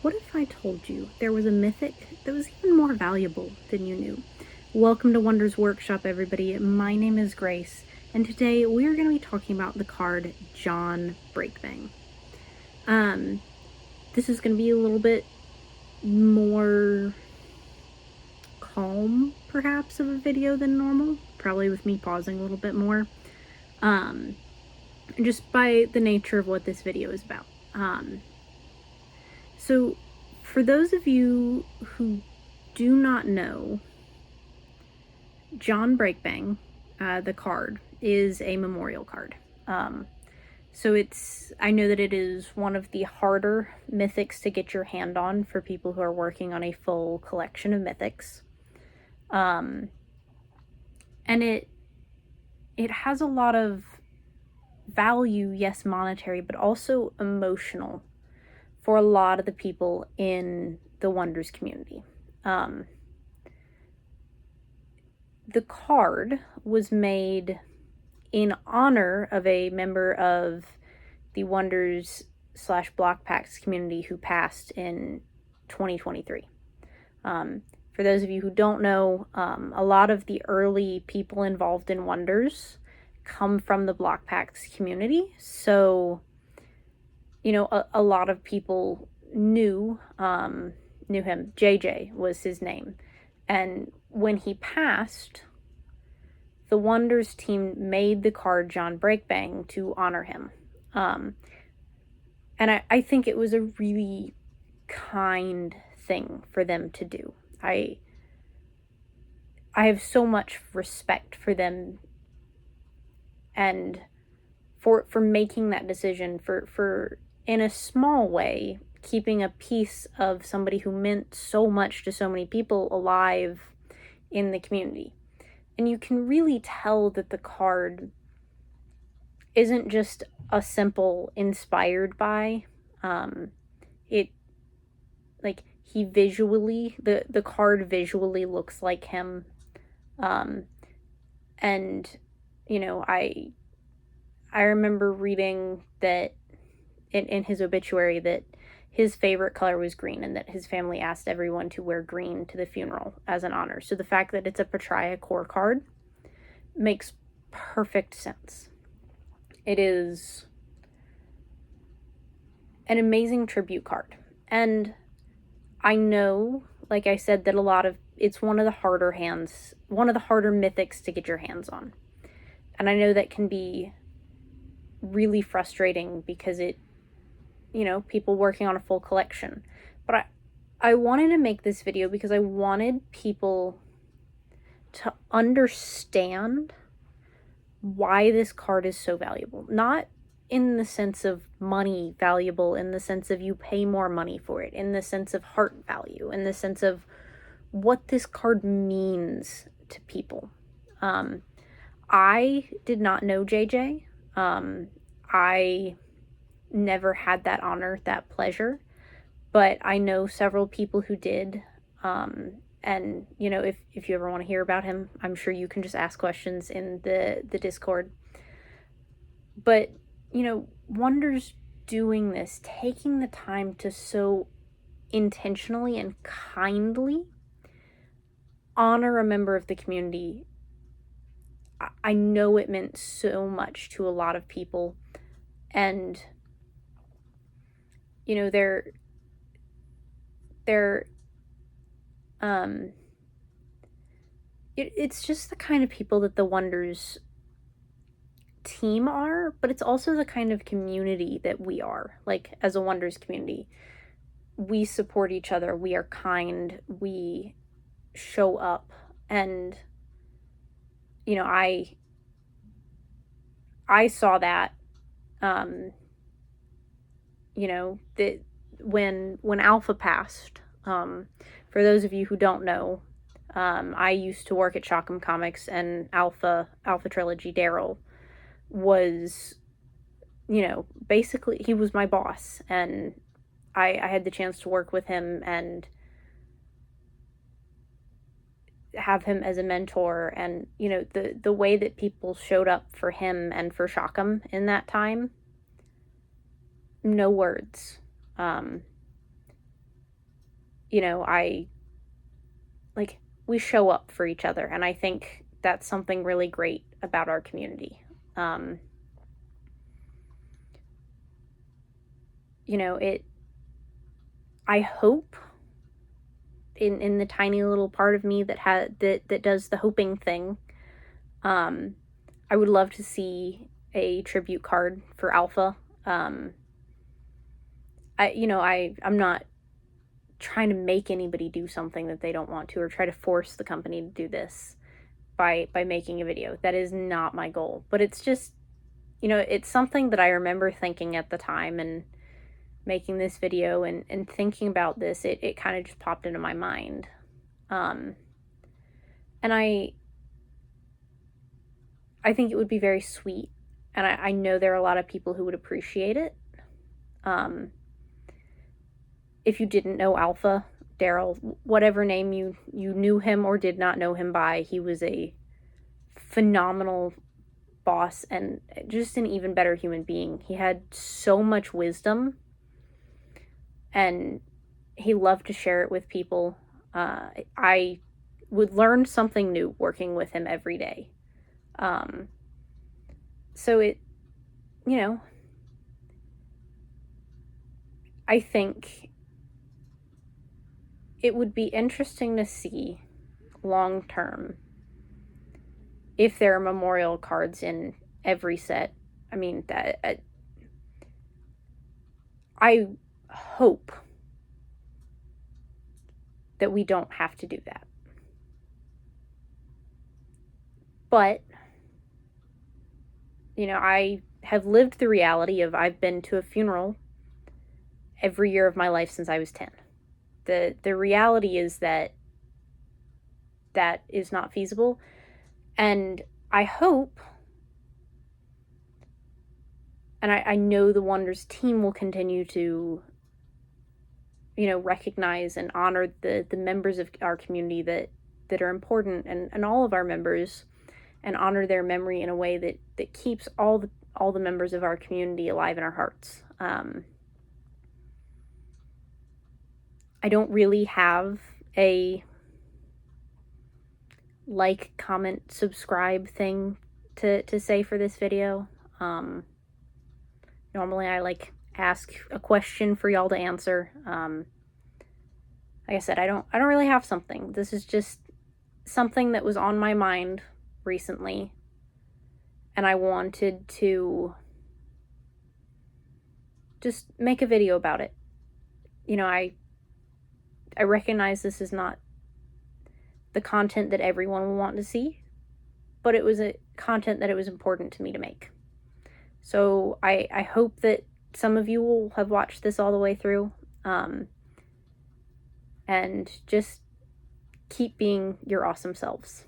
What if I told you there was a mythic that was even more valuable than you knew? Welcome to Wonders Workshop, everybody. My name is Grace, and today we're going to be talking about the card John Breakbang. This is going to be a little bit more calm, perhaps, of a video than normal, probably with me pausing a little bit more, just by the nature of what this video is about. So, for those of you who do not know, John Breakbang, the card, is a memorial card. So I know that it is one of the harder mythics to get your hand on for people who are working on a full collection of mythics. And it has a lot of value, yes, monetary, but also emotional for a lot of the people in the Wonders community. The card was made in honor of a member of the Wonders / Block Packs community who passed in 2023. For those of you who don't know, a lot of the early people involved in Wonders come from the Block Packs community. So, you know, a lot of people knew him. JJ was his name. And when he passed, the Wonders team made the card John Breakbang to honor him. And I think it was a really kind thing for them to do. I have so much respect for them and for making that decision, for in a small way, keeping a piece of somebody who meant so much to so many people alive in the community. And you can really tell that the card isn't just a simple inspired by. The card visually looks like him. And, you know, I remember reading that in his obituary that his favorite color was green and that his family asked everyone to wear green to the funeral as an honor. So the fact that it's a Patria core card makes perfect sense. It is an amazing tribute card. And I know, like I said, that it's one of the harder mythics to get your hands on. And I know that can be really frustrating because people working on a full collection. But I wanted to make this video because I wanted people to understand why this card is so valuable. Not in the sense of money valuable, in the sense of you pay more money for it, in the sense of heart value, in the sense of what this card means to people. I did not know JJ. I never had that honor, that pleasure, but I know several people who did. And, you know, if you ever want to hear about him, I'm sure you can just ask questions in the Discord. But, you know, Wonders doing this, taking the time to so intentionally and kindly honor a member of the community, I know it meant so much to a lot of people. And, you know, it's just the kind of people that the Wonders team are, but it's also the kind of community that we are. Like, as a Wonders community, we support each other, we are kind, we show up, and, you know, I saw that, you know, that when Alpha passed, for those of you who don't know, I used to work at Shockham Comics, and Alpha Trilogy Daryl was, you know, basically he was my boss, and I had the chance to work with him and have him as a mentor. And, you know, the way that people showed up for him and for Shockham in that time, no words. we show up for each other, and I think that's something really great about our community. I hope in the tiny little part of me that does the hoping thing, I would love to see a tribute card for Alpha. I'm not trying to make anybody do something that they don't want to, or try to force the company to do this by making a video. That is not my goal. But it's just, it's something that I remember thinking at the time, and making this video and thinking about this, it kind of just popped into my mind. And I think it would be very sweet, and I know there are a lot of people who would appreciate it. If you didn't know Alpha, Daryl, whatever name you knew him or did not know him by, he was a phenomenal boss and just an even better human being. He had so much wisdom, and he loved to share it with people. I would learn something new working with him every day. So I think it would be interesting to see long term if there are memorial cards in every set. I mean, I hope that we don't have to do that. But, I have lived the reality of I've been to a funeral every year of my life since I was 10. The reality is that is not feasible. And I hope, and I know the Wonders team will continue to, recognize and honor the members of our community that are important, and all of our members, and honor their memory in a way that keeps all the members of our community alive in our hearts. I don't really have a like, comment, subscribe thing to say for this video. Normally I ask a question for y'all to answer. Like I said, I don't really have something. This is just something that was on my mind recently, and I wanted to just make a video about it. I recognize this is not the content that everyone will want to see, but it was a content that it was important to me to make. So I hope that some of you will have watched this all the way through, and just keep being your awesome selves.